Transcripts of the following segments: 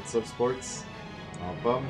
what's up, sports? En forme?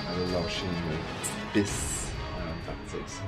Allez lâcher une petite pisse avant de partir ici.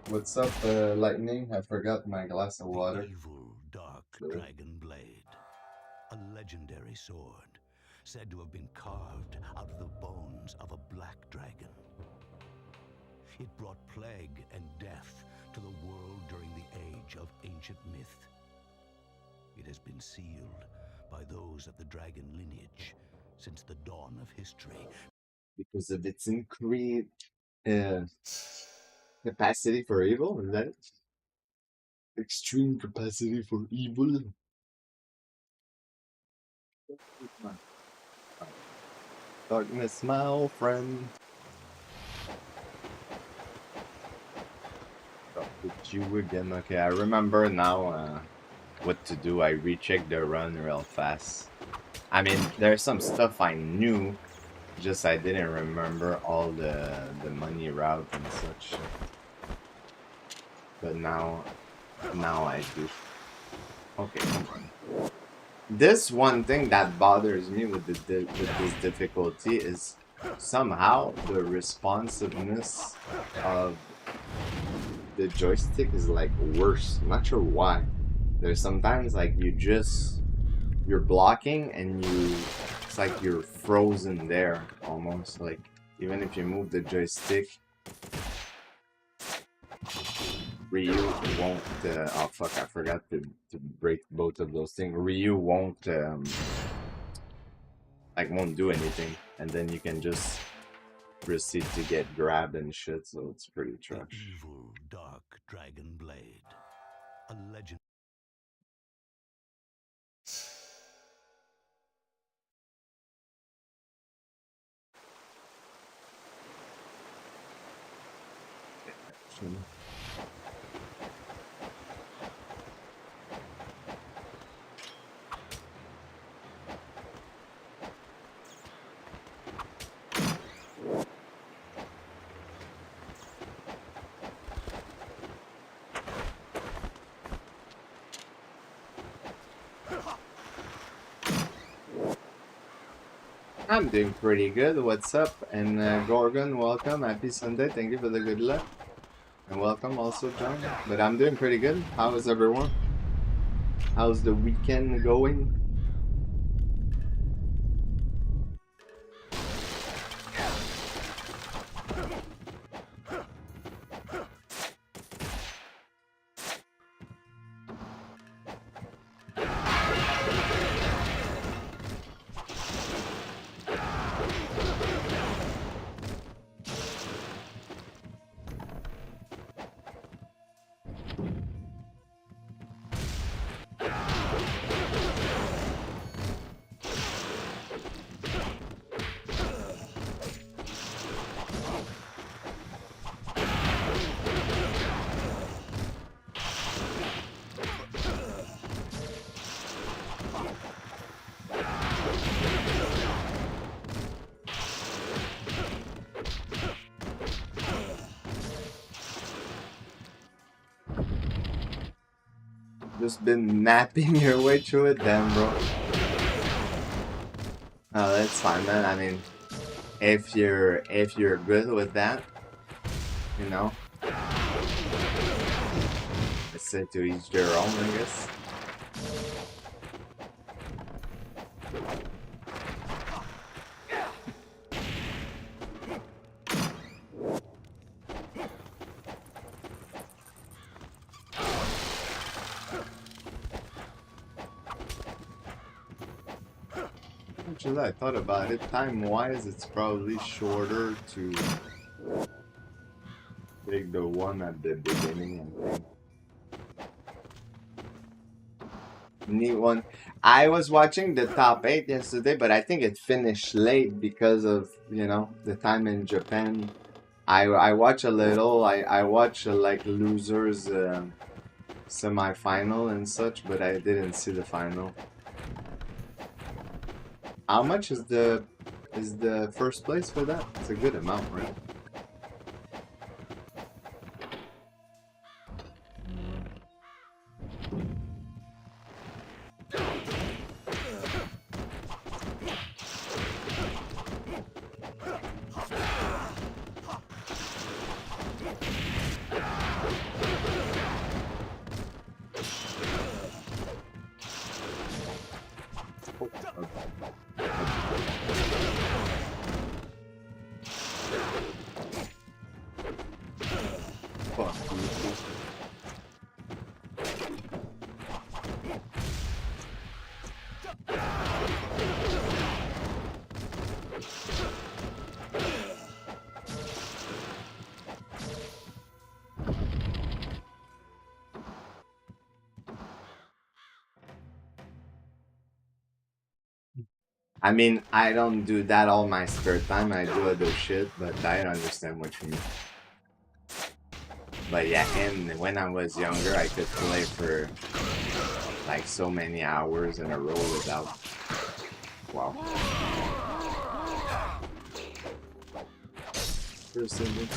What's up, Lightning? I forgot my glass of water. The evil, dark dragon blade. A legendary sword, said to have been carved out of the bones of a black dragon. It brought plague and death to the world during the age of ancient myth. It has been sealed by those of the dragon lineage since the dawn of history. Because of its increased capacity for evil, is that it? Extreme capacity for evil. Darkness, my old friend. Oh, with you again. Okay, I remember now what to do. I rechecked the run real fast. I mean, there's some stuff I knew, just I didn't remember all the money route and such. But now I do. Okay, come on. This one thing that bothers me with this difficulty is somehow the responsiveness of the joystick is like worse. I'm not sure why. There's sometimes like you're blocking and it's like you're frozen there almost. Like even if you move the joystick, Ryu won't, oh fuck, I forgot to break both of those things. Ryu won't, like won't do anything, and then you can just proceed to get grabbed and shit, so it's pretty trash. The evil, dark dragon blade. A legend. I'm doing pretty good. What's up? And Gorgon, welcome. Happy Sunday. Thank you for the good luck. And welcome also, John. But I'm doing pretty good. How is everyone? How's the weekend going? Just been napping your way through it, damn, bro. Oh, that's fine, man. I mean, if you're good with that, you know, it's said to each their own, I guess. Actually, I thought about it. Time-wise, it's probably shorter to take the one at the beginning, I think. Neat one. I was watching the top 8 yesterday, but I think it finished late because of, the time in Japan. I watch a little. I watch like losers semi-final and such, but I didn't see the final. How much is the first place for that? It's a good amount, right? Fuck you. I mean, I don't do that all my spare time. I do other shit, but I understand what you mean. But yeah, and when I was younger, I could play for like so many hours in a row without. Wow. Person.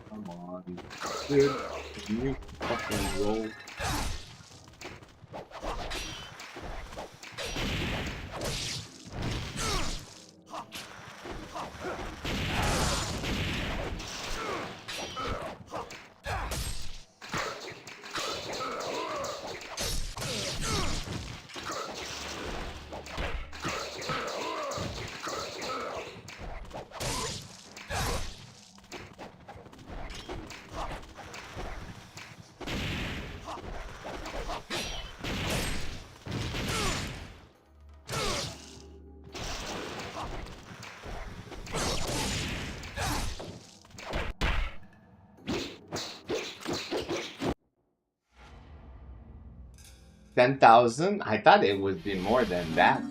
Come on. Dude, can you fucking roll? $10,000? I thought it would be more than that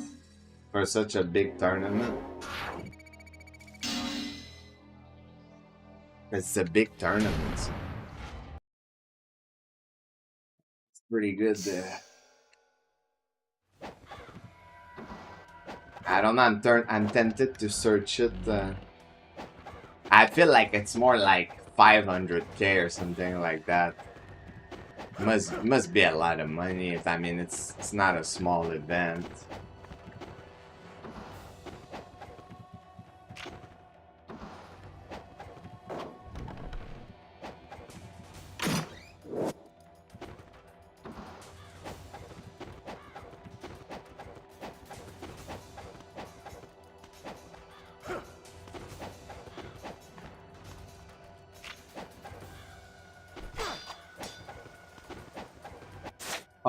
for such a big tournament. It's a big tournament. So it's pretty good. I don't know. I'm tempted to search it. I feel like it's more like 500K or something like that. Must be a lot of money. If I mean, it's not a small event.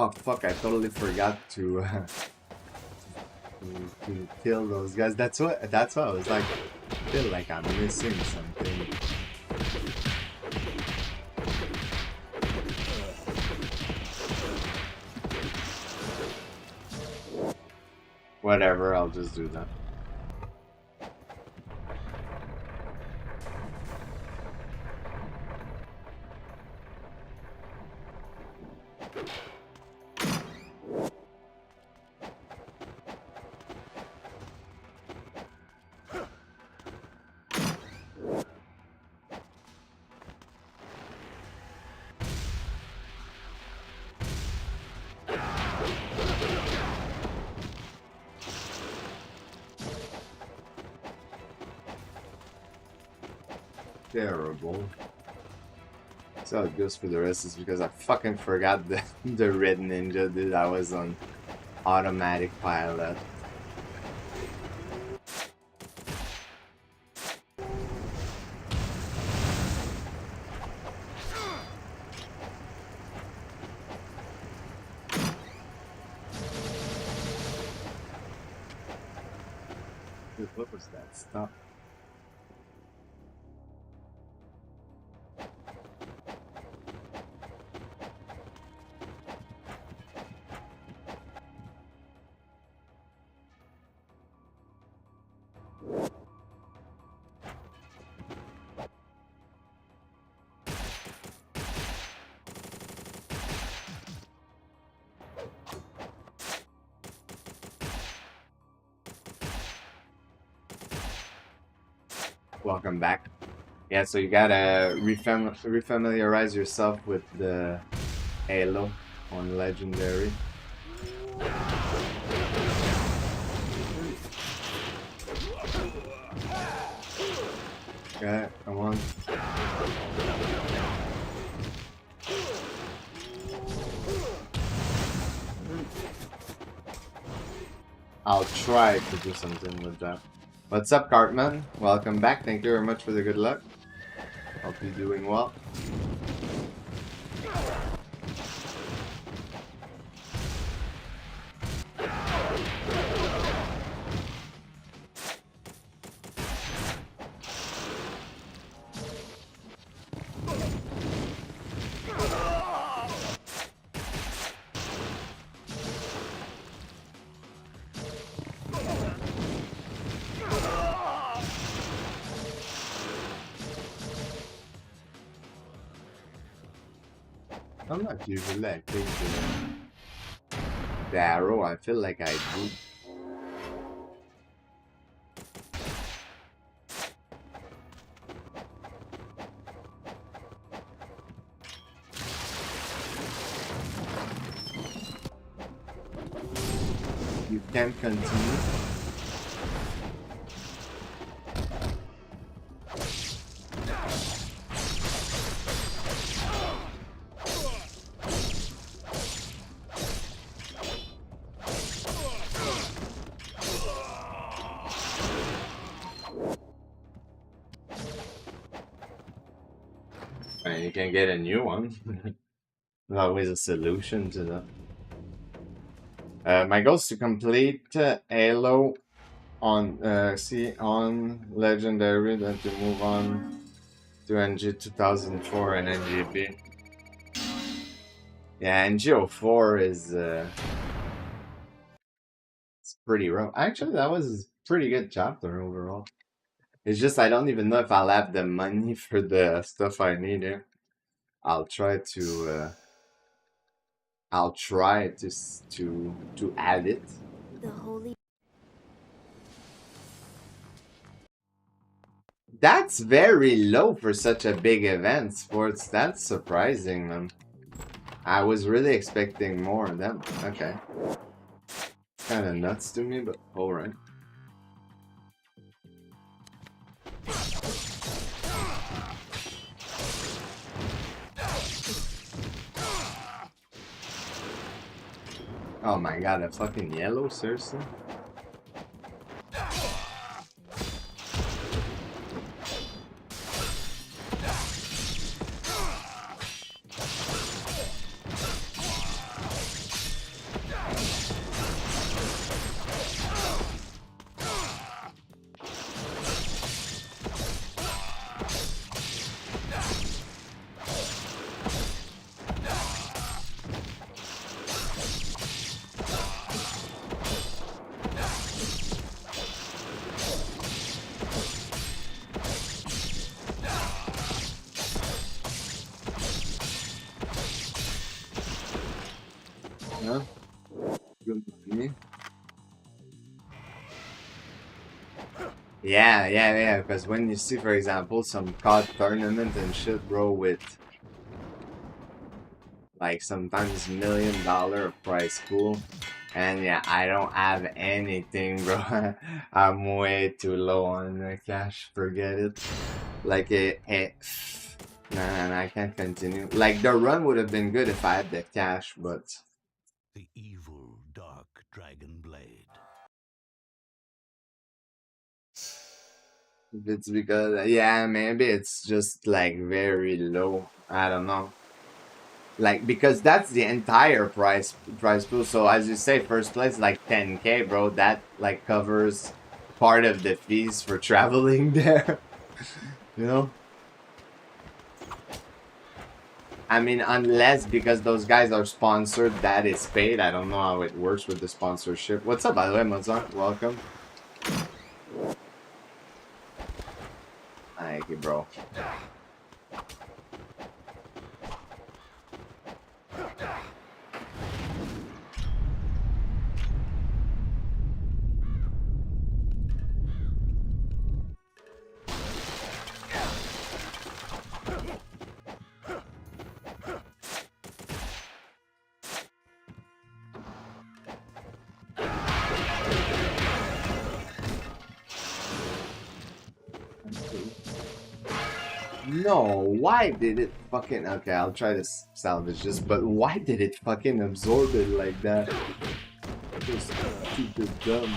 Oh fuck! I totally forgot to to kill those guys. That's what I was like. I feel like I'm missing something. Whatever, I'll just do that. Terrible. So it goes for the rest is because I fucking forgot the red ninja dude. I was on automatic pilot. Dude, what was that stuff? Welcome back. Yeah, so you gotta refamiliarize yourself with the Halo on Legendary. Okay, come on. I'll try to do something with that. What's up, Cartman? Welcome back. Thank you very much for the good luck. Hope you're doing well. I'm not usually like the arrow. I feel like I do. You can continue. And you can get a new one. There's always a solution to that. My goal is to complete Halo on on Legendary, then to move on to NG 2004 and NGB. Yeah, NG04 is it's pretty rough. Actually, that was a pretty good chapter overall. It's just I don't even know if I'll have the money for the stuff I need here. I'll try to to add it. The holy. That's very low for such a big event, sports. That's surprising, man. I was really expecting more of them. Okay. Kind of nuts to me, but alright. Oh my god, a fucking yellow, seriously? Yeah, good money. Yeah, because when you see, for example, some COD tournament and shit, bro, with like sometimes $1 million prize pool, and yeah, I don't have anything, bro. I'm way too low on the cash, forget it. Like, nah, I can't continue. Like, the run would have been good if I had the cash, but The evil dark dragon blade. if it's because, yeah, maybe it's just like very low. I don't know. Like, because that's the entire price pool. So as you say, first place like 10K, bro. That like covers part of the fees for traveling there. You know? I mean, unless because those guys are sponsored, that is paid. I don't know how it works with the sponsorship. What's up, by the way, Mozart? Welcome. Thank you, bro. No, why did it fucking... Okay, I'll try to salvage this, but why did it fucking absorb it like that? Just stupid dumb.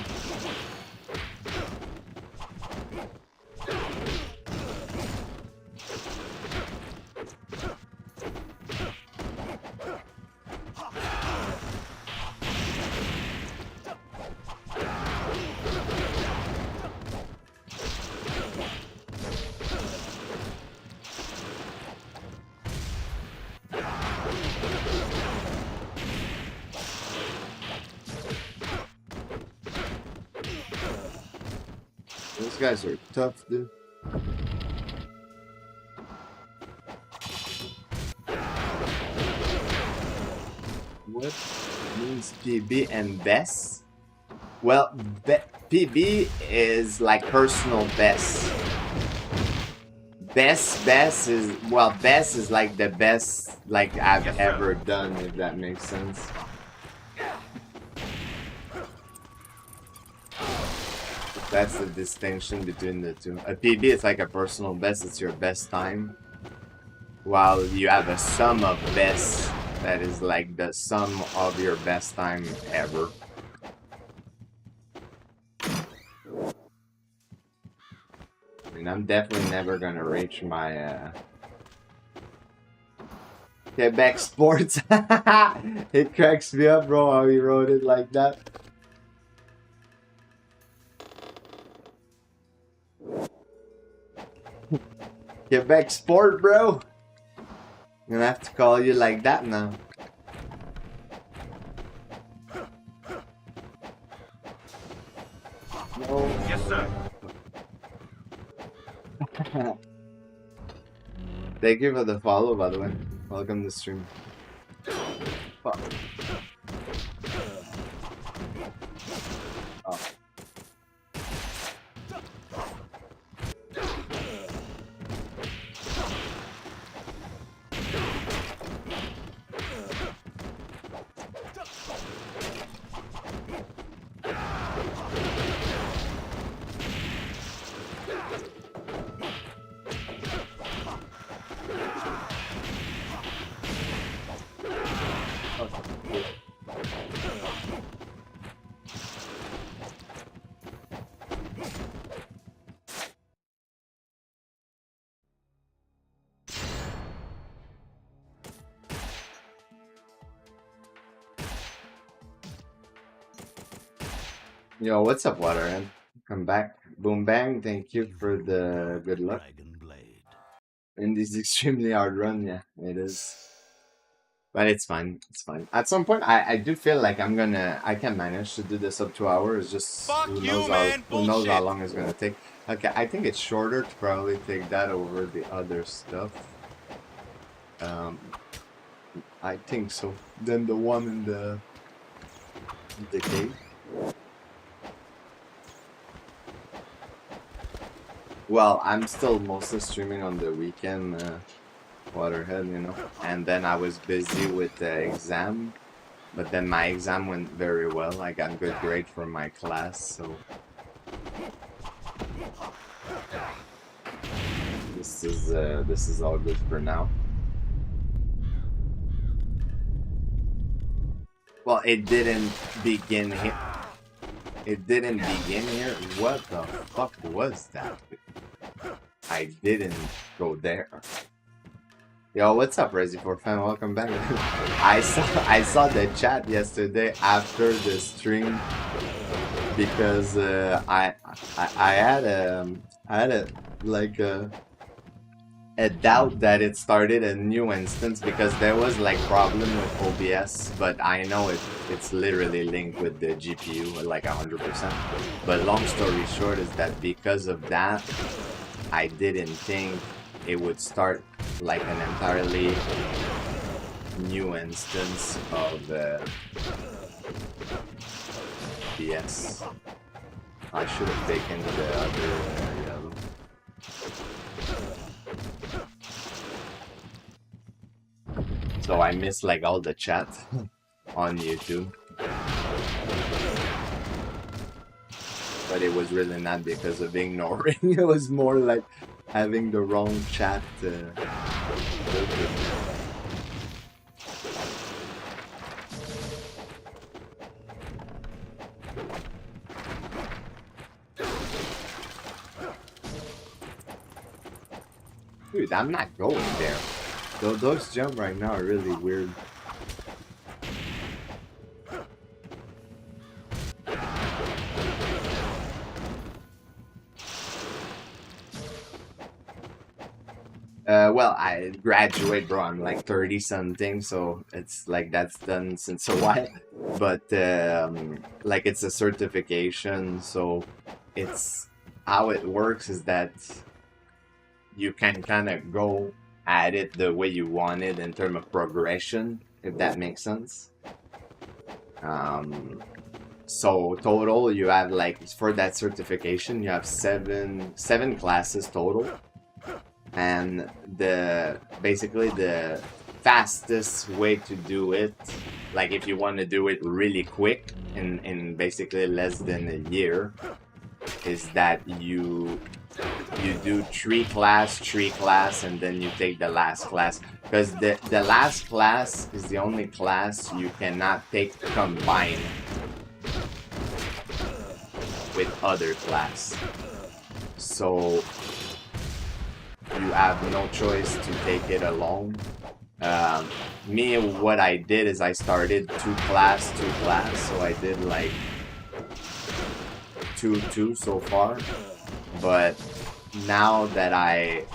Those guys are tough, dude. What means PB and best? Well, PB is like personal best. Best is, well, best is like the best like I've ever done, if that makes sense. That's the distinction between the two. A PB is like a personal best, it's your best time. While you have a sum of best that is like the sum of your best time ever. I mean, I'm definitely never gonna reach my Quebec sports. It cracks me up, bro, how he wrote it like that. Quebec sport, bro. I'm gonna have to call you like that now. No. Yes, sir. Thank you for the follow, by the way. Welcome to the stream. Fuck. Oh. Yo, what's up, Waterhead? Come back. Boom Bang, thank you for the good luck. Dragon blade. In this extremely hard run, yeah, it is. But it's fine, it's fine. At some point, I do feel like I can manage to do this up 2 hours, just Fuck who you, knows man. who knows how Bullshit. long it's gonna take. Okay, I think it's shorter to probably take that over the other stuff. I think so. Than the one in the the cave. Well, I'm still mostly streaming on the weekend, Waterhead, you know. And then I was busy with the exam, but then my exam went very well. I got good grade for my class, so this is all good for now. Well, it didn't begin here. It didn't begin here. What the fuck was that? I didn't go there. Yo, what's up, Resi4 fan? Welcome back. I saw the chat yesterday after the stream because I had like a doubt that it started a new instance because there was like problem with OBS, but I know it's literally linked with the GPU like 100%. But long story short is that because of that, I didn't think it would start like an entirely new instance of OBS. I should have taken the other yellow. So I missed like all the chat on YouTube. But it was really not because of ignoring. It was more like having the wrong chat. Dude, I'm not going there. Those jump right now are really weird. Well, I graduate, bro. I'm like 30 something, so it's like that's done since a while. But like it's a certification, so it's how it works is that you can kind of go at it the way you want it in terms of progression, if that makes sense. So total, you have like for that certification, you have seven classes total. And basically the fastest way to do it, like if you want to do it really quick in basically less than a year, is that you do three class, and then you take the last class, because the last class is the only class you cannot take combined with other class. So you have no choice to take it alone. Me, what I did is I started two class, so I did like two so far. But now that I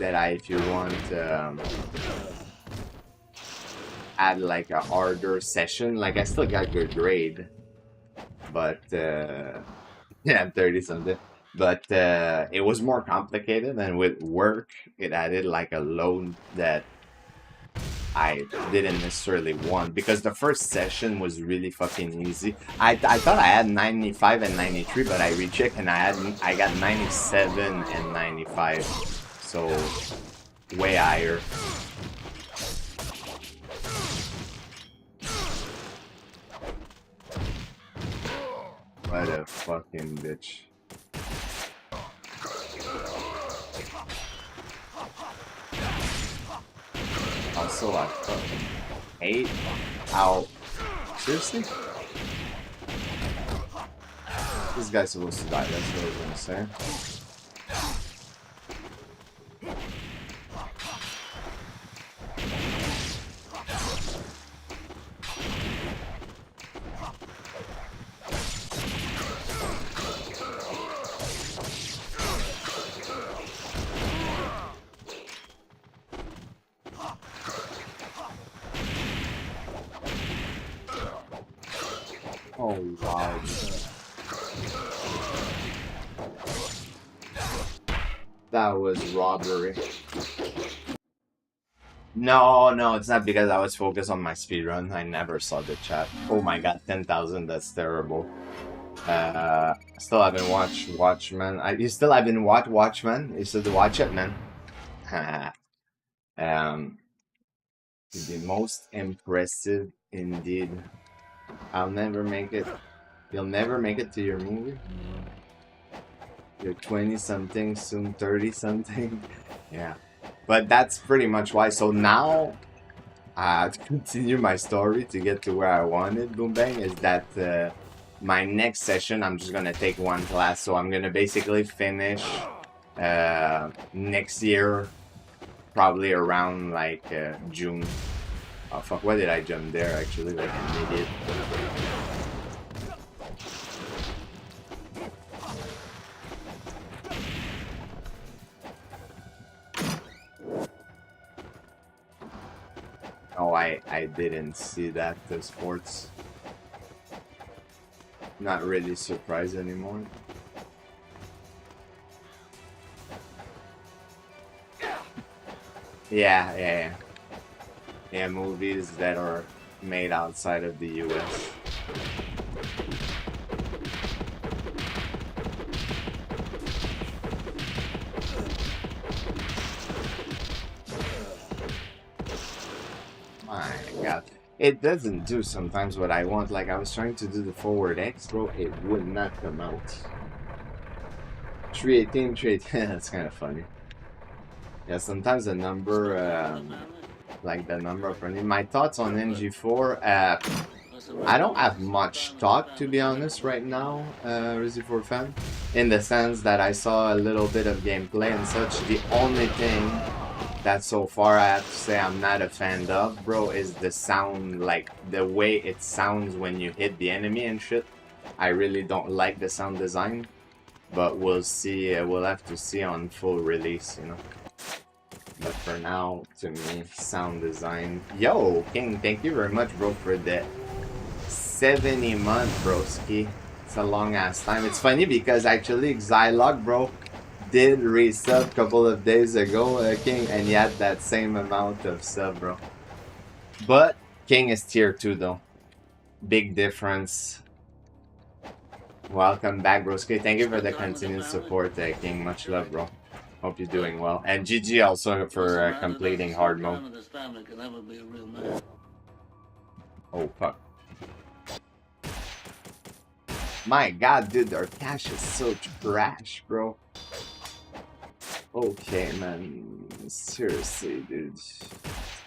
if you want add like a harder session, like I still got good grade, but yeah, I'm 30 something. But it was more complicated, and with work, it added like a load that I didn't necessarily want, because the first session was really fucking easy. I thought I had 95 and 93, but I rechecked and I got 97 and 95, so way higher. What a fucking bitch. Also, I fucking hate how... Seriously? This guy's supposed to die, that's what I was gonna say. Oh, wow. That was robbery. No, it's not because I was focused on my speedrun. I never saw the chat. Oh my god, 10,000, that's terrible. Still haven't watched Watchmen. You still haven't watched Watchmen? You should watch it, man. um, the most impressive indeed. I'll never make it. You'll never make it to your movie? You're 20 something, soon 30 something. Yeah. But that's pretty much why. So now, to continue my story to get to where I wanted, Boom Bang, is that my next session, I'm just gonna take one class. So I'm gonna basically finish next year, probably around like June. Oh fuck, why did I jump there actually like an idiot? Oh, I didn't see that, the sports. Not really surprised anymore. Yeah. Yeah, movies that are made outside of the US. My god. It doesn't do sometimes what I want. Like, I was trying to do the forward X, bro. It would not come out. 318, 318. That's kind of funny. Yeah, sometimes the number, like the number of running. My thoughts on NG4, I don't have much thought, to be honest, right now, Resi4 fan. In the sense that I saw a little bit of gameplay and such. The only thing that so far I have to say I'm not a fan of, bro, is the sound, like the way it sounds when you hit the enemy and shit. I really don't like the sound design, but we'll see, we'll have to see on full release, you know. But for now, to me, sound design. Yo, King, thank you very much, bro, for the 70 month, broski. It's a long ass time. It's funny because actually Xylog, bro, did resub a couple of days ago, King, and he had that same amount of sub, bro. But King is tier 2 though. Big difference. Welcome back, broski. Thank you for the continued support, King. Much love, bro. Hope you're doing well. And GG also for completing hard mode. Oh, fuck. My god, dude, our cash is so trash, bro. Okay, man. Seriously, dude.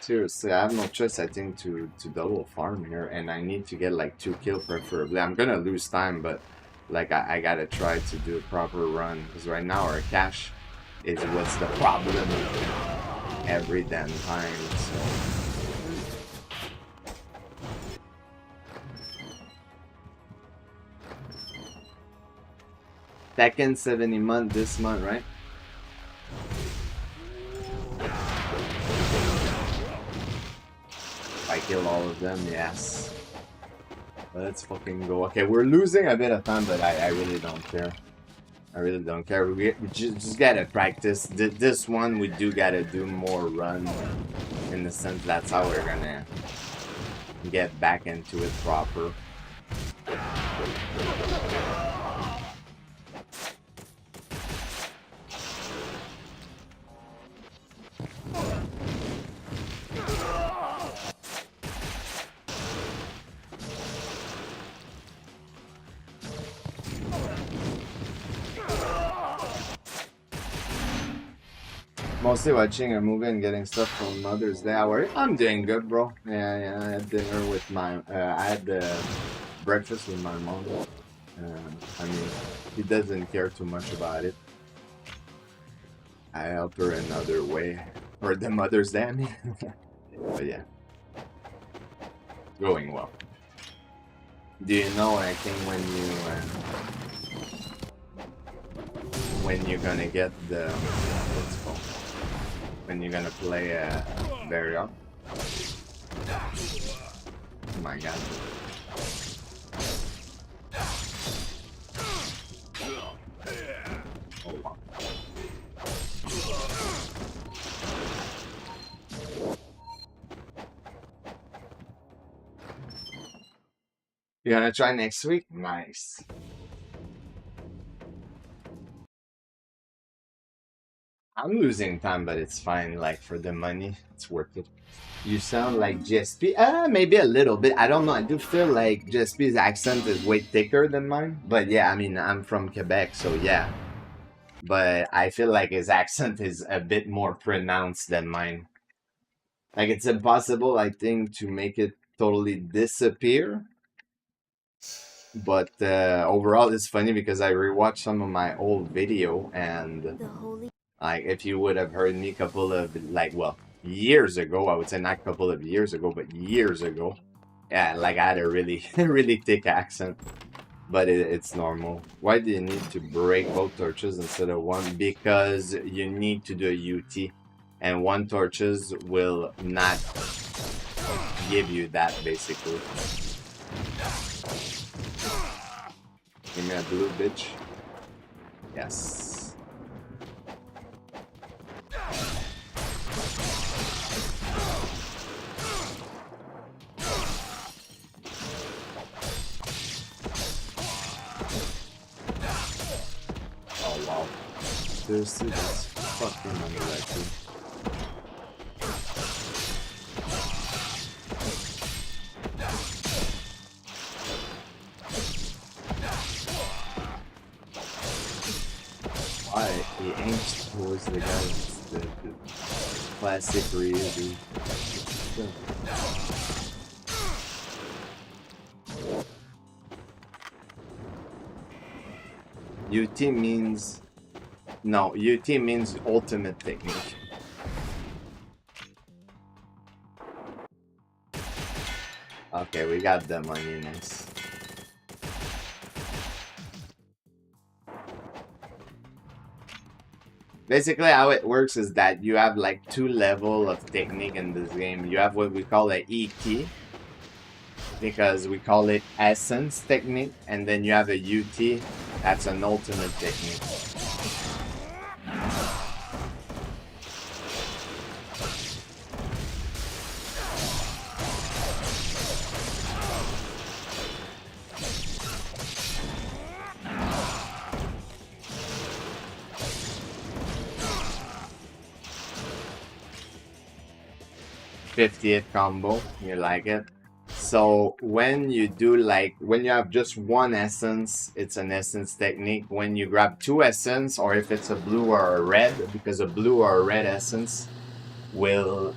Seriously, I have no choice, I think, to double farm here. And I need to get, like, 2 kills preferably. I'm gonna lose time, but, like, I gotta try to do a proper run. Because right now, our cash is what's the problem every damn time, so... Second 70 month this month, right? If I kill all of them, yes. Let's fucking go. Okay, we're losing a bit of time, but I really don't care. I really don't care. We just gotta practice. This one, we do gotta do more run. In the sense, that's how we're gonna get back into it proper. Mostly watching a movie and getting stuff from Mother's Day. I'm doing good, bro. Yeah. I had dinner with my. I had breakfast with my mom. I mean, he doesn't care too much about it. I help her another way for the Mother's Day. I mean, but yeah, going well. Do you know? I think when you're gonna get the what's it called? When you're gonna play Barrier. Oh my god. Oh, wow. You gonna try next week? Nice. I'm losing time, but it's fine. Like for the money, it's worth it. You sound like GSP. Maybe a little bit. I don't know. I do feel like GSP's accent is way thicker than mine. But yeah, I mean, I'm from Quebec, so yeah. But I feel like his accent is a bit more pronounced than mine. Like it's impossible, I think, to make it totally disappear. But overall, it's funny because I rewatched some of my old video, and like if you would have heard me a couple of years ago, I would say not a couple of years ago, but years ago. Yeah, like I had a really really thick accent, but it's normal. Why do you need to break both torches instead of one? Because you need to do a UT, and one torches will not give you that basically. Give me a blue bitch. Yes. Oh wow. Seriously, that's fucking unlucky. Why? He aims towards the guy with the classic Ryu, dude. UT means... No, UT means ultimate technique. Okay, we got them on you, nice. Basically, how it works is that you have like two levels of technique in this game. You have what we call a ET, because we call it essence technique, and then you have a UT, that's an ultimate technique. '50th combo, you like it? So when you do when you have just one essence, it's an essence technique. When you grab two essence, or if it's a blue or a red, because a blue or a red essence will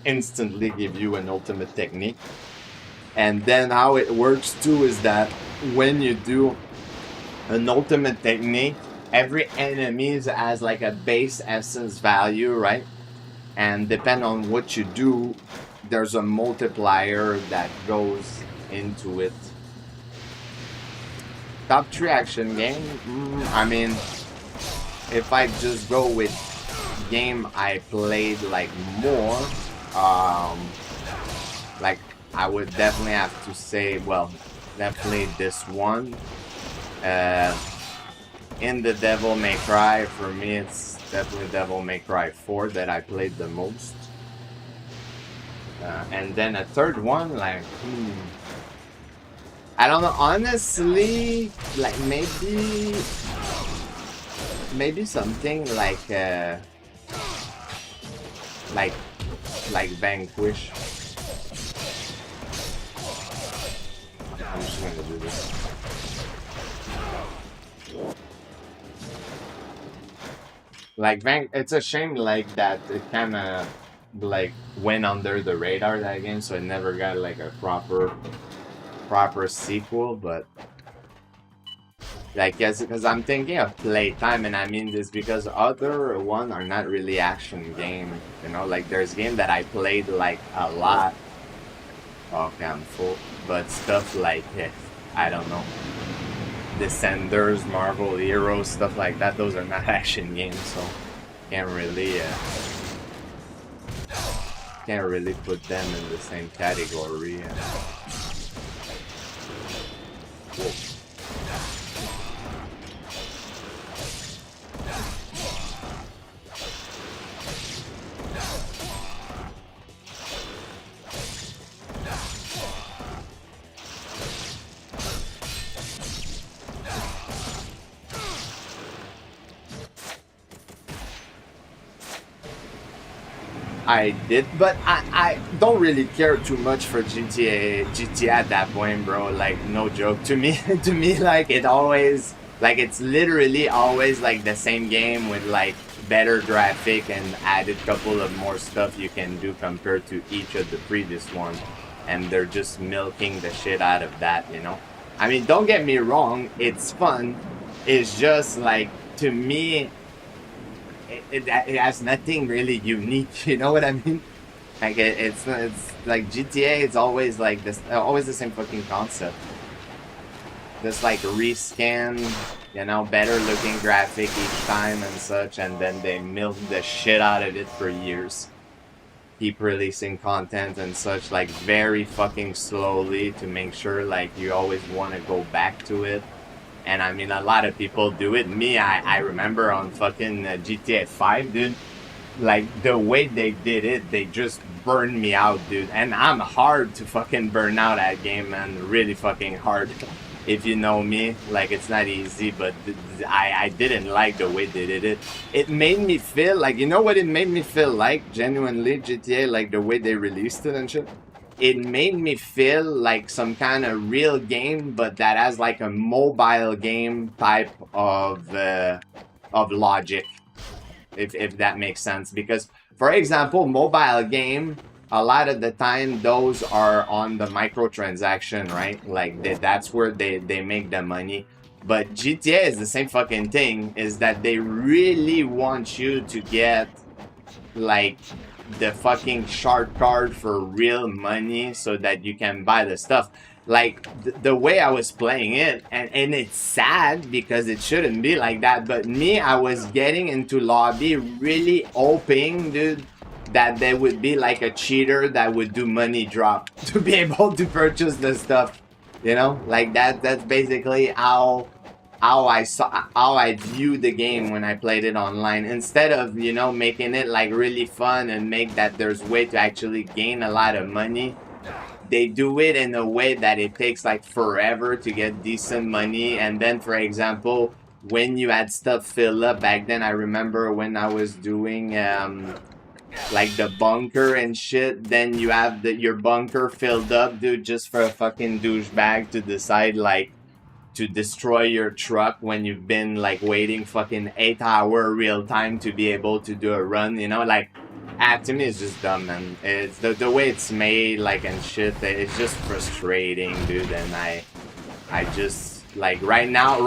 instantly give you an ultimate technique. And then how it works too is that when you do an ultimate technique, every enemy has like a base essence value, right? And depending on what you do, there's a multiplier that goes into it. Top 3 action game? I mean, if I just go with game I played like more, like I would definitely have to say, well, definitely this one. In the Devil May Cry, for me it's definitely Devil May Cry 4 that I played the most. And then a third one, like, I don't know, honestly, like maybe something like Vanquish. I'm just gonna do this. Like it's a shame like that it kind of like went under the radar, that game, so it never got like a proper sequel. But like, yes, because I'm thinking of playtime, and I mean this because other one are not really action game, you know, like there's game that I played like a lot. Okay, I'm full, but stuff like I don't know, Descenders, Marvel Heroes, stuff like that, those are not action games, so can't really put them in the same category. Whoa. I did, but I don't really care too much for GTA at that point, bro. Like, no joke. To me, to me, like, it always, like, it's literally always like the same game with like better graphic and added couple of more stuff you can do compared to each of the previous one. And they're just milking the shit out of that, you know? I mean, don't get me wrong, it's fun. It's just like, to me, it has nothing really unique, you know what I mean? Like it's like GTA. It's always like this, always the same fucking concept. Just like rescan, you know, better looking graphic each time and such, and then they milk the shit out of it for years. Keep releasing content and such, like very fucking slowly to make sure like you always want to go back to it. And I mean, a lot of people do it. Me, I remember on fucking GTA 5, dude, like the way they did it, they just burned me out, dude. And I'm hard to fucking burn out at game, man. Really fucking hard. If you know me, like it's not easy, but I didn't like the way they did it. It made me feel like, you know what it made me feel like, genuinely, GTA, like the way they released it and shit? It made me feel like some kind of real game, but that has like a mobile game type of logic, if that makes sense. Because, for example, mobile game, a lot of the time those are on the microtransaction, right? Like that's where they make the money. But GTA is the same fucking thing, is that they really want you to get like the fucking shark card for real money so that you can buy the stuff. Like the way I was playing it, and it's sad because it shouldn't be like that, but me, I was getting into lobby really hoping, dude, that there would be like a cheater that would do money drop to be able to purchase the stuff, you know? Like that's basically how I view the game when I played it online, instead of, you know, making it like really fun and make that there's way to actually gain a lot of money. They do it in a way that it takes like forever to get decent money. And then, for example, when you had stuff fill up back then, I remember when I was doing like the bunker and shit, then you have your bunker filled up, dude, just for a fucking douchebag to decide like to destroy your truck when you've been like waiting fucking 8-hour real time to be able to do a run, you know? Like, to me it's just dumb, man. It's the way it's made, like, and shit, it's just frustrating, dude. And I just like right now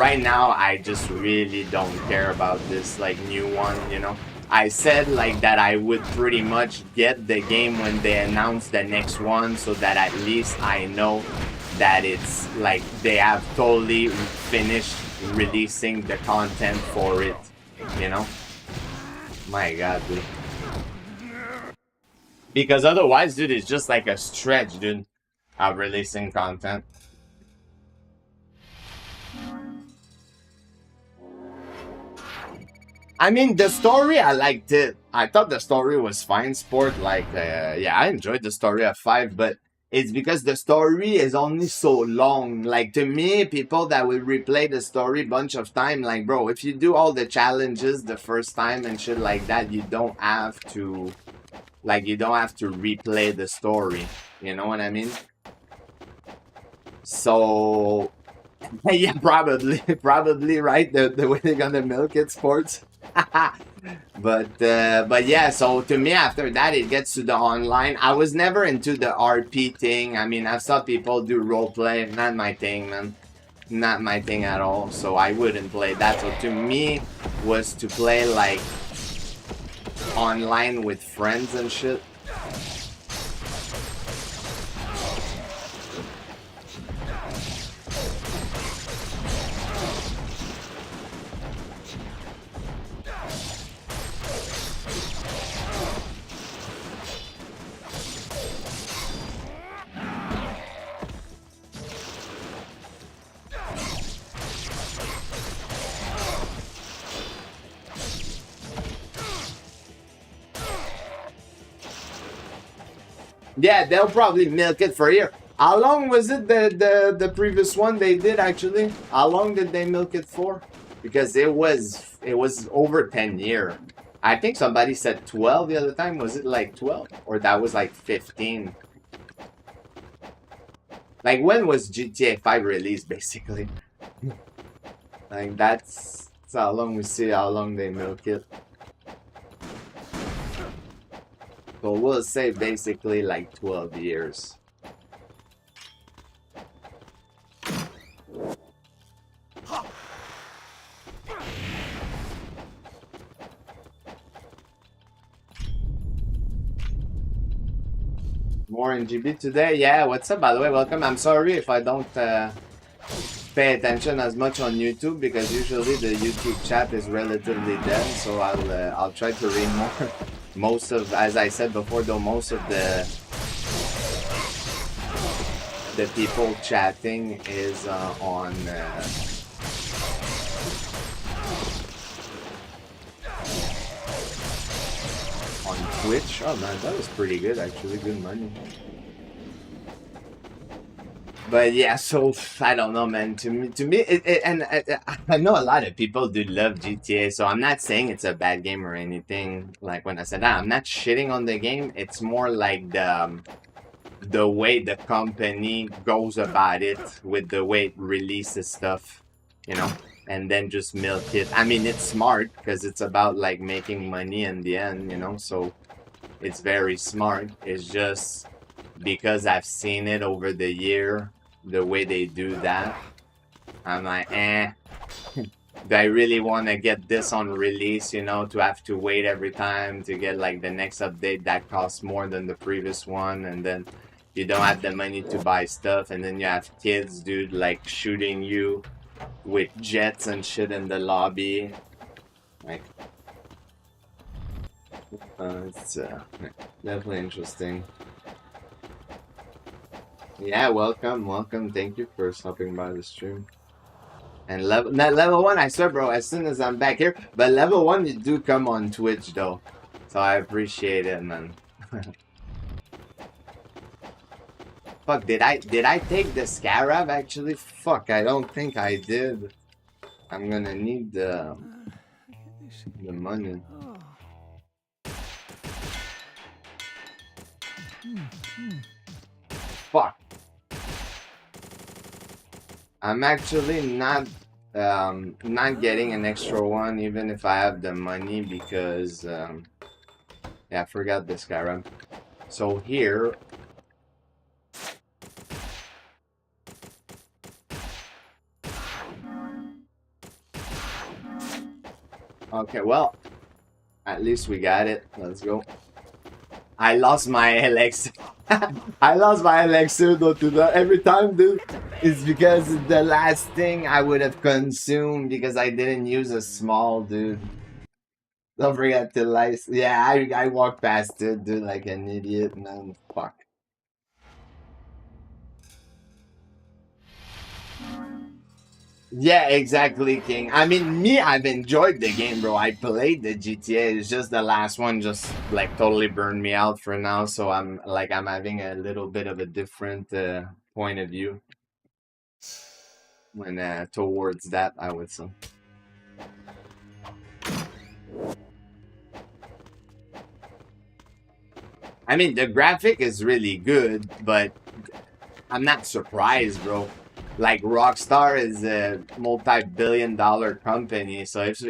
I just really don't care about this like new one, you know? I said like that I would pretty much get the game when they announce the next one, so that at least I know that it's like they have totally finished releasing the content for it, you know? My god, dude. Because otherwise, dude, it's just like a stretch, dude, of releasing content. I mean, the story, I liked it. I thought the story was fine, sport. Like, yeah, I enjoyed the story of 5, but it's because the story is only so long. Like, to me, people that will replay the story a bunch of time, like, bro, if you do all the challenges the first time and shit like that, you don't have to, like, you don't have to replay the story. You know what I mean? So, yeah, probably, right? The way they're gonna milk it, sports. But yeah, so to me, after that, it gets to the online. I was never into the RP thing. I mean, I saw people do roleplay. Not my thing, man. Not my thing at all. So I wouldn't play that. So to me, was to play like online with friends and shit. Yeah, they'll probably milk it for a year. How long was it the previous one they did actually? How long did they milk it for? Because it was over 10 years. I think somebody said 12 the other time. Was it like 12? Or that was like 15? Like, when was GTA 5 released, basically? Like, that's how long we see how long they milk it. So we'll say basically like 12 years. More in GB today? Yeah, what's up, by the way? Welcome. I'm sorry if I don't pay attention as much on YouTube, because usually the YouTube chat is relatively dead, so I'll try to read more. Most of, as I said before, though, most of the people chatting is on Twitch. Oh man, that was pretty good, actually. Good money. But yeah, so I don't know, man. To me, I know a lot of people do love GTA, so I'm not saying it's a bad game or anything. Like when I said that, I'm not shitting on the game. It's more like the way the company goes about it, with the way it releases stuff, you know, and then just milk it. I mean, it's smart because it's about like making money in the end, you know. So it's very smart. It's just because I've seen it over the year, the way they do that, I'm like, do I really want to get this on release, you know, to have to wait every time to get like the next update that costs more than the previous one, and then you don't have the money to buy stuff, and then you have kids, dude, like shooting you with jets and shit in the lobby. Like, it's definitely interesting. Yeah, welcome. Thank you for stopping by the stream. And level 1, I swear, bro, as soon as I'm back here. But level 1, you do come on Twitch, though. So I appreciate it, man. Fuck, did I take the Scarab, actually? Fuck, I don't think I did. I'm gonna need the money. Fuck. I'm actually not getting an extra one, even if I have the money, because yeah, I forgot the Scarab. So here, okay, well, at least we got it. Let's go. I lost my LX. I lost my elixir though to the every time, dude. It's because the last thing I would have consumed, because I didn't use a small, dude. Don't forget to like. Yeah, I walked past it, dude, like an idiot, man. Fuck. Yeah, exactly, King. I mean, me, I've enjoyed the game, bro. I played the GTA. It's just the last one just like totally burned me out for now. So I'm having a little bit of a different point of view when towards that, I would say. I mean, the graphic is really good, but I'm not surprised, bro. Like, Rockstar is a multi-billion-dollar company, so if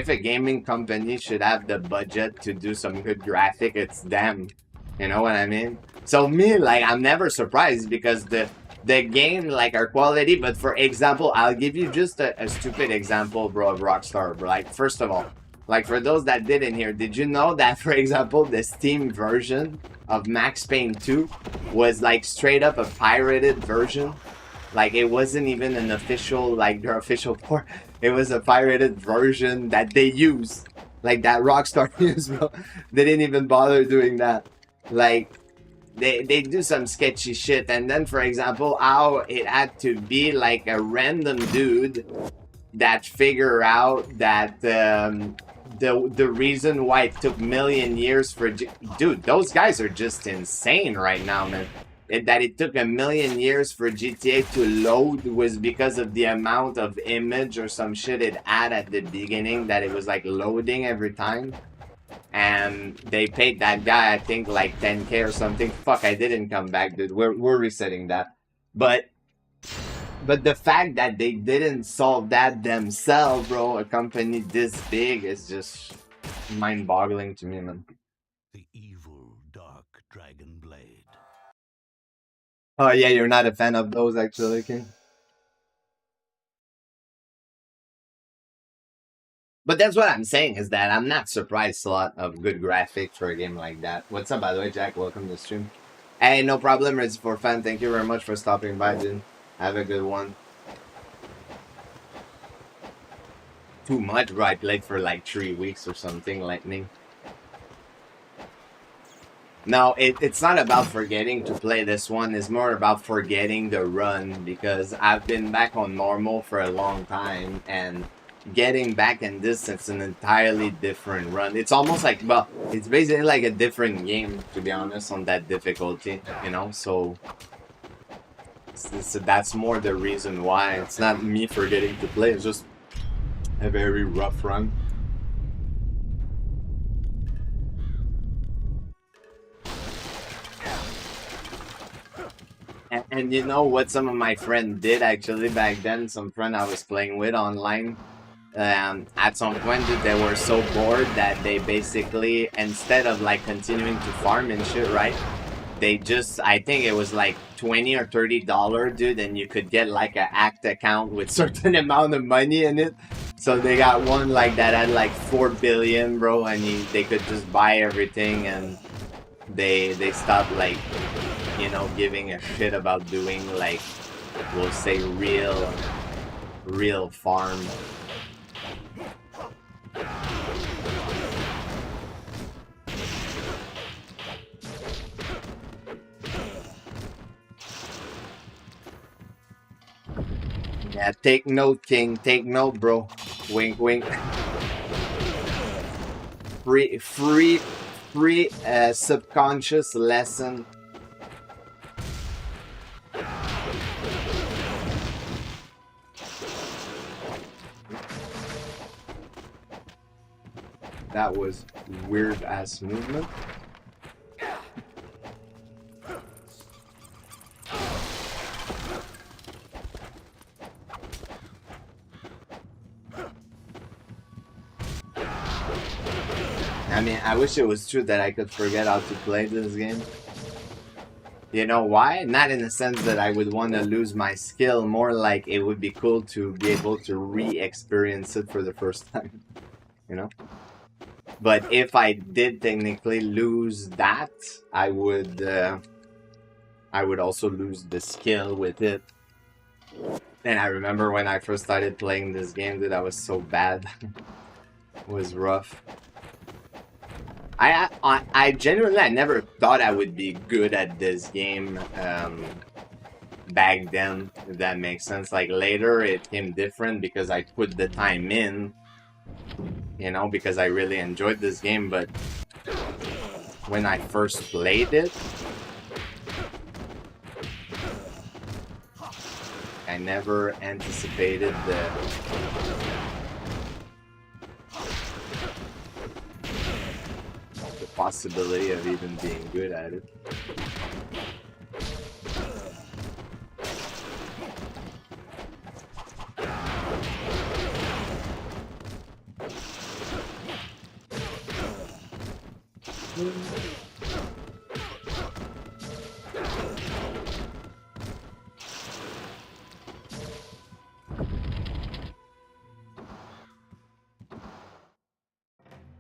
a gaming company should have the budget to do some good graphic, it's them. You know what I mean? So me, like, I'm never surprised, because the game, like, are quality. But for example, I'll give you just a stupid example, bro, of Rockstar, bro. Like, first of all, like, for those that didn't hear, did you know that, for example, the Steam version of Max Payne 2 was like straight up a pirated version? Like, it wasn't even an official, like, their official port. It was a pirated version that they use. Like, that Rockstar used, bro. They didn't even bother doing that. Like, they do some sketchy shit. And then, for example, how it had to be, like, a random dude that figure out that the reason why it took million years for... Dude, those guys are just insane right now, man. That it took 1,000,000 years for GTA to load was because of the amount of image or some shit it had at the beginning, that it was like loading every time. and they paid that guy, I think, like 10K or something. Fuck, I didn't come back, dude. We're resetting that. But the fact that they didn't solve that themselves, bro, a company this big, is just mind-boggling to me, man. The evil dark dragon blade. Oh yeah, you're not a fan of those, actually, King. But that's what I'm saying, is that I'm not surprised a lot of good graphics for a game like that. What's up, by the way, Jack? Welcome to the stream. Hey, no problem, Rizz for Fun. Thank you very much for stopping by, dude. Have a good one. Too much, bro. I played for like 3 weeks or something, Lightning. No, it's not about forgetting to play this one. It's more about forgetting the run, because I've been back on normal for a long time, and getting back in this, it's an entirely different run. It's almost like, well, it's basically like a different game, to be honest, on that difficulty, you know? So that's more the reason why. It's not me forgetting to play, it's just a very rough run. And you know what some of my friends did, actually, back then? Some friend I was playing with online, at some point, dude, they were so bored that they basically, instead of like continuing to farm and shit, right, they just, I think it was like $20 or $30, dude, and you could get like an act account with certain amount of money in it. So they got one like that had like 4 billion, bro, and they could just buy everything, and they stopped, like, you know, giving a shit about doing, like, we'll say real farm. Yeah, take note, King. Take note, bro. Wink, wink. free subconscious lesson. That was weird ass movement. I mean, I wish it was true that I could forget how to play this game. You know why? Not in the sense that I would want to lose my skill, more like it would be cool to be able to re-experience it for the first time, you know? But if I did technically lose that, I would also lose the skill with it. And I remember when I first started playing this game, dude, I was so bad. It was rough. I genuinely, I never thought I would be good at this game back then, if that makes sense. Like, later it came different because I put the time in, you know, because I really enjoyed this game. But when I first played it, I never anticipated the possibility of even being good at it.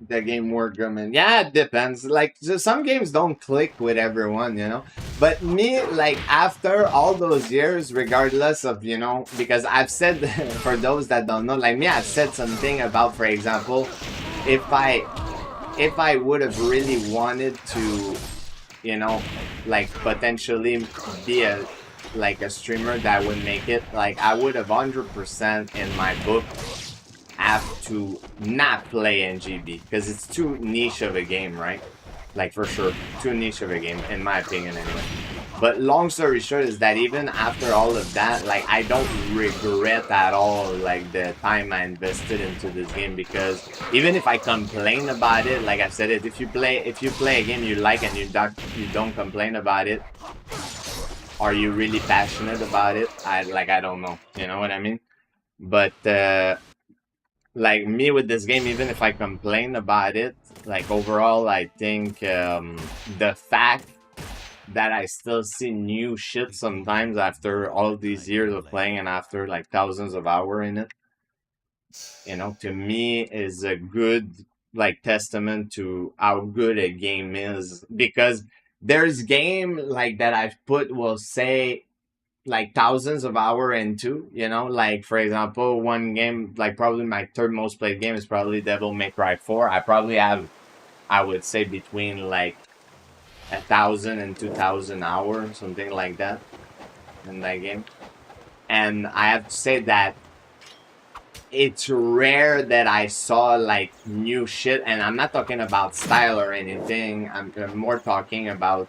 The game work, I mean, yeah, it depends. Like, some games don't click with everyone, you know. But me, like, after all those years, regardless of, you know, because I've said, for those that don't know, like me, I've said something about, for example, if I would have really wanted to, you know, like, potentially be a streamer that would make it, like, I would have 100% in my book have to not play NGB, because it's too niche of a game, right? Like, for sure, too niche of a game, in my opinion, anyway. But long story short is that even after all of that, like I don't regret at all like the time I invested into this game, because even if I complain about it, like I've said it, if you play a game you like and you don't complain about it, are you really passionate about it? I don't know. You know what I mean? But like me with this game, even if I complain about it, like overall I think the fact that I still see new shit sometimes after all these years of playing and after like thousands of hours in it, to me is a good like testament to how good a game is, because there's game like that I've put, will say, like thousands of hours into, like for example, one game, like probably my third most played game is probably Devil May Cry 4. I probably have, I would say, between like 1,000 and 2,000 hours, something like that, in that game. And I have to say that it's rare that I saw like new shit, and I'm not talking about style or anything. I'm more talking about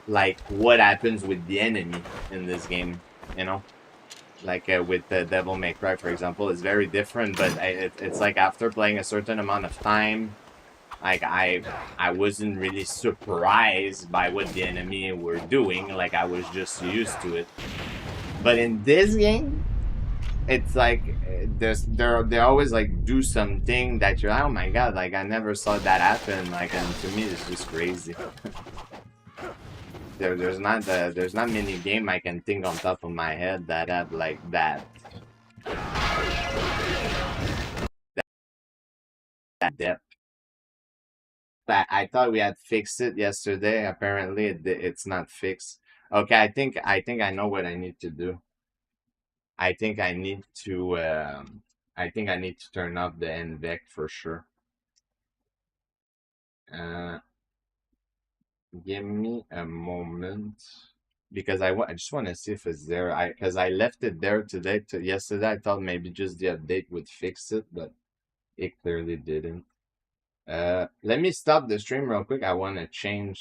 like what happens with the enemy in this game. Like with the Devil May Cry, for example, is very different. But it's like after playing a certain amount of time, like I wasn't really surprised by what the enemy were doing. Like I was just used to it. But in this game, it's like they always like do something that you're like, oh my god, like I never saw that happen. Like, and to me it's just crazy. There's not many game I can think on top of my head that have like that depth. That I thought we had fixed it yesterday. Apparently it's not fixed. Okay, I think I know what I need to do. I think I need to turn off the NVEC for sure. Uh, Give me a moment, because I just want to see if it's there. Because I left it there today. Yesterday, I thought maybe just the update would fix it, but it clearly didn't. Let me stop the stream real quick. I want to change